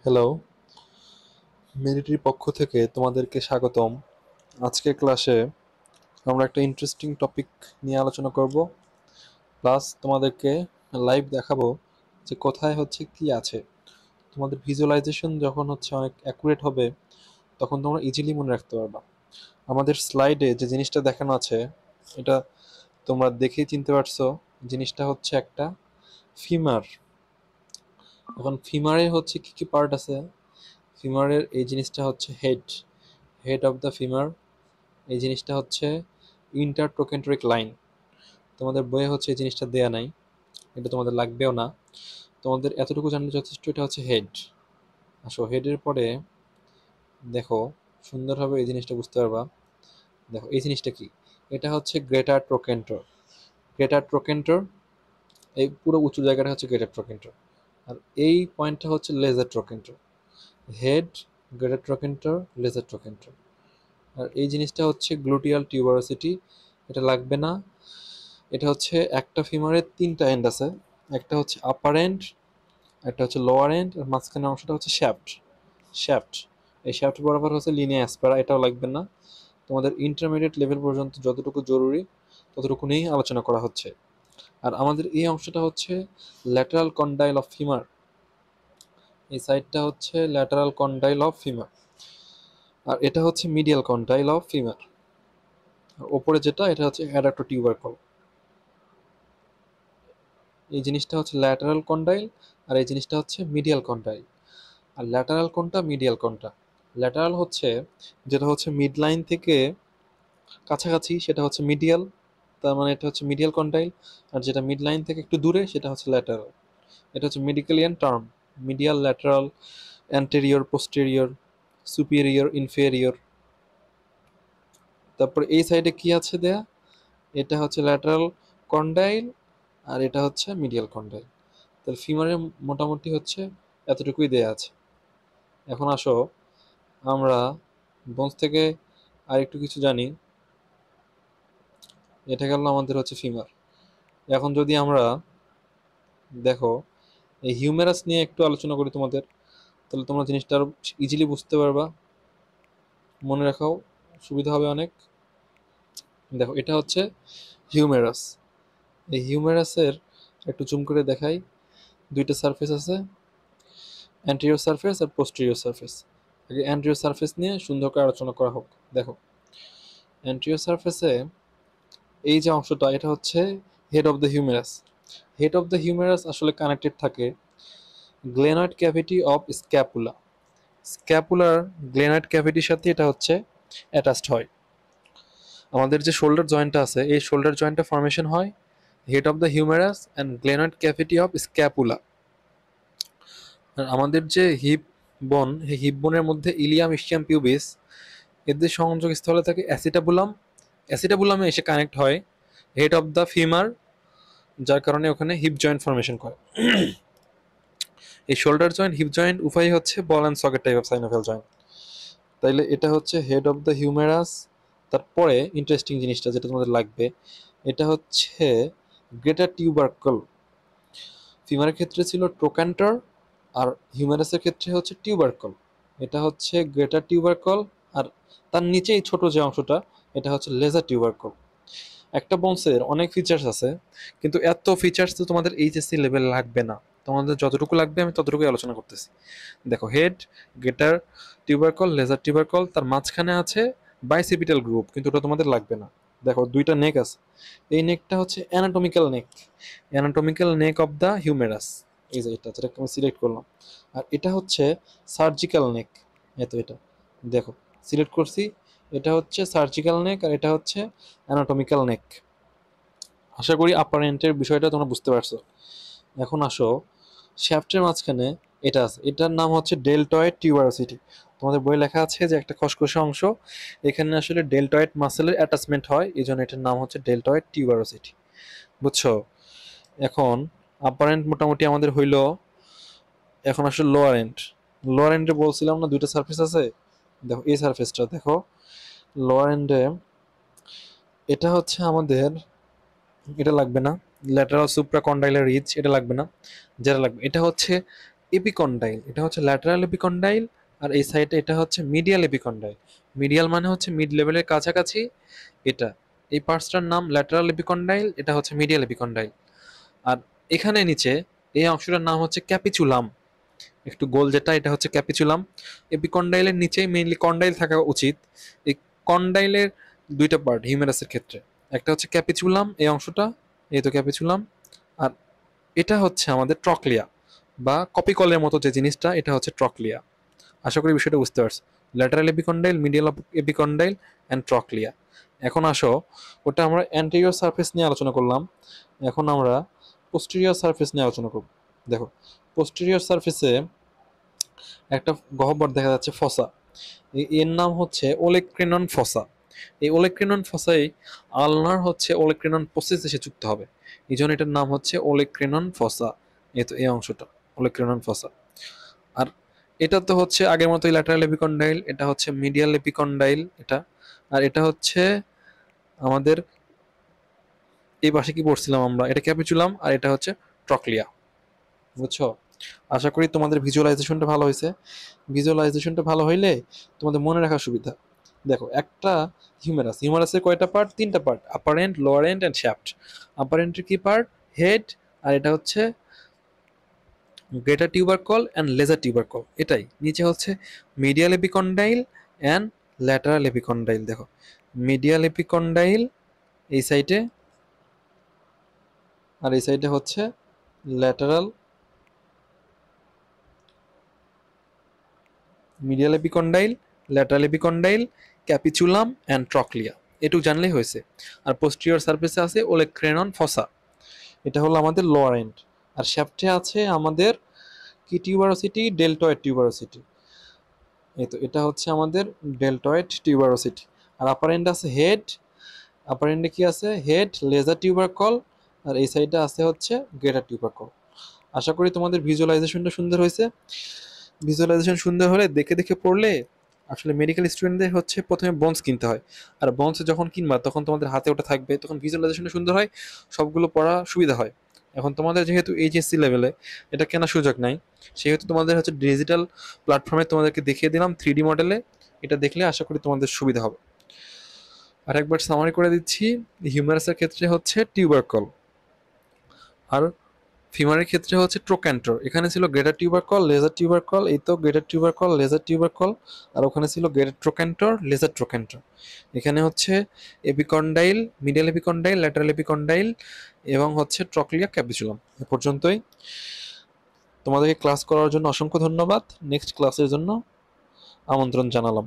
Hello, মিলিটারির পক্ষ থেকে তোমাদেরকে স্বাগতম। আজকের ক্লাসে আমরা একটা ইন্টারেস্টিং টপিক নিয়ে আলোচনা করব, প্লাস তোমাদেরকে লাইভ দেখাবো যে কোথায় হচ্ছে কি আছে। তোমাদের ভিজুয়ালাইজেশন যখন হচ্ছে অনেক অ্যাকুরেট হবে, তখন তোমরা ইজিলি মনে রাখতে পারবা। আমাদের স্লাইডে যে জিনিসটা দেখানো আছে, এটা তোমরা দেখেই চিনতে পারছো। জিনিসটা হচ্ছে একটা ফিমার। এখন ফিমারে হচ্ছে কি কি পার্ট আছে? ফিমারের এই জিনিসটা হচ্ছে head, head of the femur. এই জিনিসটা হচ্ছে ইন্টারট্রোকেন্ট্রিক লাইন। তোমাদের বইয়ে হচ্ছে এই জিনিসটা দেয়া নাই, এটা তোমাদের লাগবেও না। তোমাদের এতটুকু জানলে যথেষ্ট। এটা হচ্ছে হেড। আসো হেডের পরে দেখো, সুন্দরভাবে এই জিনিসটা বুঝতে পারবা। দেখো এই জিনিসটা কি, এটা হচ্ছে গ্রেটার ট্রোকেন্টর। গ্রেটার ট্রোকেন্টর, এই পুরো উঁচু জায়গাটা হচ্ছে গ্রেটার ট্রোকেন্টর। আর এই পয়েন্টটা হচ্ছে lesser trochanter. Head, greater trochanter, lesser trochanter. আর এই জিনিসটা হচ্ছে গ্লুটিয়াল টিউবারোসিটি, এটা লাগবে না। এটা হচ্ছে একটা ফিমারের তিনটা এন্ড আছে। একটা হচ্ছে আপার এন্ড, একটা হচ্ছে লোয়ার এন্ড, আর মাঝখানের অংশটা হচ্ছে শ্যাফট। শ্যাফট, এই শ্যাফট বরাবর হচ্ছে লিনিয়া অ্যাসপারা, এটাও লাগবে না। তোমাদের ইন্টারমিডিয়েট লেভেল পর্যন্ত যতটুকু জরুরি ততটুকু নিয়েই আলোচনা করা হচ্ছে। আর আমাদের এই অংশটা হচ্ছে ল্যাটারাল কন্ডাইল অফ ফিমার। এই সাইডটা হচ্ছে ল্যাটারাল কন্ডাইল অফ ফিমার, আর এটা হচ্ছে মিডিয়াল কন্ডাইল অফ ফিমার। আর ওপরে যেটা, এটা হচ্ছে অ্যাডাক্টর টিউবারকল। এই জিনিসটা হচ্ছে ল্যাটারাল কন্ডাইল, আর এই জিনিসটা হচ্ছে মিডিয়াল কন্ডাইল। আর ল্যাটারাল কোনটা, মিডিয়াল কোনটা? ল্যাটারাল হচ্ছে যেটা হচ্ছে মিড লাইন থেকে কাছাকাছি, সেটা হচ্ছে মিডিয়াল, তার মানে এটা হচ্ছে মিডিয়াল কন্ডাইল। আর যেটা মিড লাইন থেকে একটু দূরে, সেটা হচ্ছে ল্যাটারাল। এটা হচ্ছে মেডিকেলিয়ান term. Medial, lateral, anterior, posterior, superior, inferior. তারপর এই সাইডে কি আছে দেয়া, এটা হচ্ছে ল্যাটারাল কন্ডাইল, আর এটা হচ্ছে মিডিয়াল কন্ডাইল। তাহলে ফিমারে মোটামুটি হচ্ছে এতটুকুই দেয়া আছে। এখন আসো আমরা বোনস থেকে আর একটু কিছু জানি। এটা গেল আমাদের হচ্ছে ফিমার। এখন যদি আমরা দেখো এই হিউমেরাস নিয়ে একটু আলোচনা করি তোমাদের, তাহলে তোমরা জিনিসটা আরো ইজিলি বুঝতে পারবা, মনে রাখাও সুবিধা হবে অনেক। দেখো এটা হচ্ছে হিউমেরাস। এই হিউমেরাসের একটু জুম করে দেখাই। দুইটা সারফেস আছে, অ্যান্টেরিয়র সারফেস আর পোস্টেরিয়র সারফেস। আগে অ্যান্টেরিয়র সারফেস নিয়ে সুন্দর করে আলোচনা করা হোক। দেখো অ্যান্টেরিয়র সারফেসে এই যে অংশটা, এটা হচ্ছে head of the humerus. Head of the humerus আসলে কানেক্টেড থাকে গ্লেনয়েড ক্যাভিটি অফ স্ক্যাপুলা। স্ক্যাপুলার গ্লেনয়েড ক্যাভিটির সাথে এটা হচ্ছে অ্যাটাচড হয়। আমাদের যে শোল্ডার জয়েন্টটা আছে, এই শোল্ডার জয়েন্টটা ফর্মেশন হয় head of the humerus and glenoid cavity of scapula. আর আমাদের যে হিপ বোন, এই হিপ বোনের মধ্যে ইলিয়াম, ইসচিয়াম, পিউবিস, এদের সংযোগ স্থলে থাকে অ্যাসিটাবুলাম। অ্যাসিটাবুলামে এসে কানেক্ট হয় হেড অফ দ্য ফিমার, যার কারণে ওখানে হিপ জয়েন্ট ফর্মেশন করে। এই শোল্ডার জয়েন্ট, হিপ জয়েন্ট উভয়ই হচ্ছে ball and socket type of synovial joint. তাইলে এটা হচ্ছে হেড অফ দ্য হিউমেরাস। তারপরে ইন্টারেস্টিং জিনিসটা যেটা তোমাদের লাগবে, এটা হচ্ছে গ্রেটার টিউবারকল। ফিমারের ক্ষেত্রে ছিল ট্রোক্যান্টার, আর হিউমেরাসের ক্ষেত্রে হচ্ছে টিউবারকল। এটা হচ্ছে গ্রেটার টিউবারকল, আর তার নিচেই ছোট যে অংশটা, এটা হচ্ছে লেজার টিউবারকল। একটা বোনসের অনেক ফিচার্স আছে, কিন্তু এত ফিচার্স তো তোমাদের এইচএসসি লেভেল লাগবে না। তোমাদের যতটুকু লাগবে আমি ততটুকুই আলোচনা করতেছি। দেখো head, greater tubercle, lesser tubercle, তার মাঝখানে আছে বাইসিপিটাল গ্রুপ, কিন্তু ওটা তোমাদের লাগবে না। দেখো দুইটা নেক আছে, এই নেকটা হচ্ছে anatomical neck, anatomical neck of the humerus. এই যে এটা যেটা আমি সিলেক্ট করলাম। আর এটা হচ্ছে সার্জিক্যাল নেক। এটা দেখো সিলেক্ট করছি, এটা হচ্ছে সার্জিক্যাল নেক, আর এটা হচ্ছে অ্যানাটমিক্যাল নেক। আশা করি আপারেন্টের বিষয়টা তোমরা বুঝতে পারছো। এখন আসো শ্যাফটের মাঝখানে এটা আছে, এটার নাম হচ্ছে ডেলটয়েড টিউবারোসিটি। তোমাদের বই লেখা আছে যে একটা খসখসে অংশ, এখানে আসলে ডেলটয়েড মাসেলের অ্যাটাচমেন্ট হয়, এই জন্য এটার নাম হচ্ছে ডেলটয়েড টিউবারোসিটি। বুঝছো? এখন আপার এন্ড মোটামুটি আমাদের হইলো। এখন আসলে লোয়ার এন্ড। লোয়ার এন্ডে বলছিলাম না দুইটা সারফেস আছে। দেখো এই সারফেসটা দেখো, লোয়ার এন্ডে এটা হচ্ছে আমাদের, এটা লাগবে না। ল্যাটারাল সুপ্রা কন্ডাইলার রিজ, এটা লাগবে না। যেটা লাগবে এটা হচ্ছে এপিকন্ডাইল, এটা হচ্ছে ল্যাটারাল এপিকন্ডাইল, আর এই সাইডে এটা হচ্ছে মিডিয়াল এপিকন্ডাইল। মিডিয়াল মানে হচ্ছে মিড লেভেলের কাছাকাছি, এটা এই পার্টসটার নাম ল্যাটারাল এপিকন্ডাইল, এটা হচ্ছে মিডিয়াল এপিকন্ডাইল। আর এখানে নিচে এই অংশটার নাম হচ্ছে ক্যাপিচুলাম, একটু গোল যেটা, এটা হচ্ছে ক্যাপিচুলাম। এপিকন্ডাইলের নিচেই মেইনলি কন্ডাইল থাকা উচিত। এই কন্ডাইলের দুইটা পার্ট হিউমেরাসের ক্ষেত্রে, একটা হচ্ছে ক্যাপিচুলাম এই অংশটা, এই তো ক্যাপিচুলাম, আর এটা হচ্ছে আমাদের ট্রকলিয়া বা কপিকলের মতো যে জিনিসটা, এটা হচ্ছে ট্রকলিয়া। আশা করি বিষয়টা বুঝতে পারছো। Lateral epicondyle, medial epicondyle and ট্রকলিয়া। এখন আসো, ওটা আমরা অ্যান্টেরিয়র সারফেস নিয়ে আলোচনা করলাম, এখন আমরা পোস্টেরিয়র সারফেস নিয়ে আলোচনা করব। দেখো, পোস্টেরিয়র সারফেসে একটা গহ্বর দেখা যাচ্ছে, ফসা। এর নাম হচ্ছে ওলেক্রেনন ফসা। এই ওলেক্রেনন ফসাই আলনার হচ্ছে ওলেক্রেনন প্রসেস এসে যুক্ত হবে, এই জন্য এটার নাম হচ্ছে ওলেক্রেনন ফসা। এই তো এই অংশটা ওলেক্রেনন ফসা। আর এটা তো হচ্ছে আগের মতোই ল্যাটারাল এপিকন্ডাইল, এটা হচ্ছে মিডিয়াল এপিকন্ডাইল এটা। আর এটা হচ্ছে আমাদের এই পাশে কি পড়ছিলাম আমরা, এটা ক্যাপিচুলাম, আর এটা হচ্ছে ট্রকলিয়া। বুঝছো? আশা করি তোমাদের ভিজুয়ালাইজেশনটা ভালো হয়েছে। ভিজুয়ালাইজেশনটা ভালো হইলে তোমাদের মনে রাখার সুবিধা। দেখো, একটা হিউমেরাস, হিউমেরাসের কয়টা পার্ট? তিনটা part, upper end, lower end and shaft. Upper এন্ডের কি পার্ট? হেড, আর এটা হচ্ছে greater tubercle and lesser tubercle, এটাই। নিচে হচ্ছে medial epicondyle and lateral epicondyle. দেখো, মিডিয়াল এপিকন্ডাইল এই সাইডে, আর এই সাইডে হচ্ছে lateral, medial epicondyle, lateral epicondyle, capitulum and trochlea. এটুকু জানলেই হয়েছে। আর পোস্টিরিয়র সারফেসে আছে ওলেক্রেনন ফসা, এটা হলো আমাদের লোয়ার এন্ড। আর শ্যাফটে আছে আমাদের কি টিউবারোসিটি? Deltoid tuberosity. এই তো এটা হচ্ছে আমাদের ডেল্টয়েড টিউবারোসিটি। আর আপার এন্ড আছে হেড, আপার এন্ডে কি আছে? হেড, লেজার টিউবারকল, আর এই সাইডে আছে হচ্ছে গ্রেটার টিউবারকল। আশা করি তোমাদের ভিজুয়ালাইজেশনটা সুন্দর হয়েছে। ভিজুয়ালাইজেশন সুন্দর হলে দেখে দেখে পড়লে, আসলে মেডিকেল স্টুডেন্টদের হচ্ছে প্রথমে বন্স কিনতে হয়, আর বন্স যখন কিনবা তখন তোমাদের হাতে ওটা থাকবে, তখন ভিজুয়ালাইজেশনটা সুন্দর হয়, সবগুলো পড়া সুবিধা হয়। এখন তোমাদের যেহেতু এইচএসসি লেভেলে এটা কেনার সুযোগ নাই, সেহেতু তোমাদের হচ্ছে ডিজিটাল প্ল্যাটফর্মে তোমাদেরকে দেখিয়ে দিলাম 3D মডেলে, এটা দেখলে আশা করি তোমাদের সুবিধা হবে। আর একবার সামারি করে দিচ্ছি, হিউম্যারাসের ক্ষেত্রে হচ্ছে টিউবারকল, আর ফিমারের ক্ষেত্রে হচ্ছে ট্রোক্যান্টর। এখানে ছিল গ্রেটার টিউবারকল, লেজার টিউবারকল, এই তো গ্রেটার টিউবারকল, লেজার টিউবারকল, আর ওখানে ছিল গ্রেটার ট্রোক্যান্টর, লেজার ট্রোক্যান্টর। এখানে হচ্ছে epicondyle, middle epicondyle, lateral epicondyle এবং হচ্ছে ট্রকলিয়া, ক্যাপিচুলাম। এ পর্যন্তই। তোমাদেরকে ক্লাস করার জন্য অসংখ্য ধন্যবাদ। নেক্সট ক্লাসের জন্য আমন্ত্রণ জানালাম।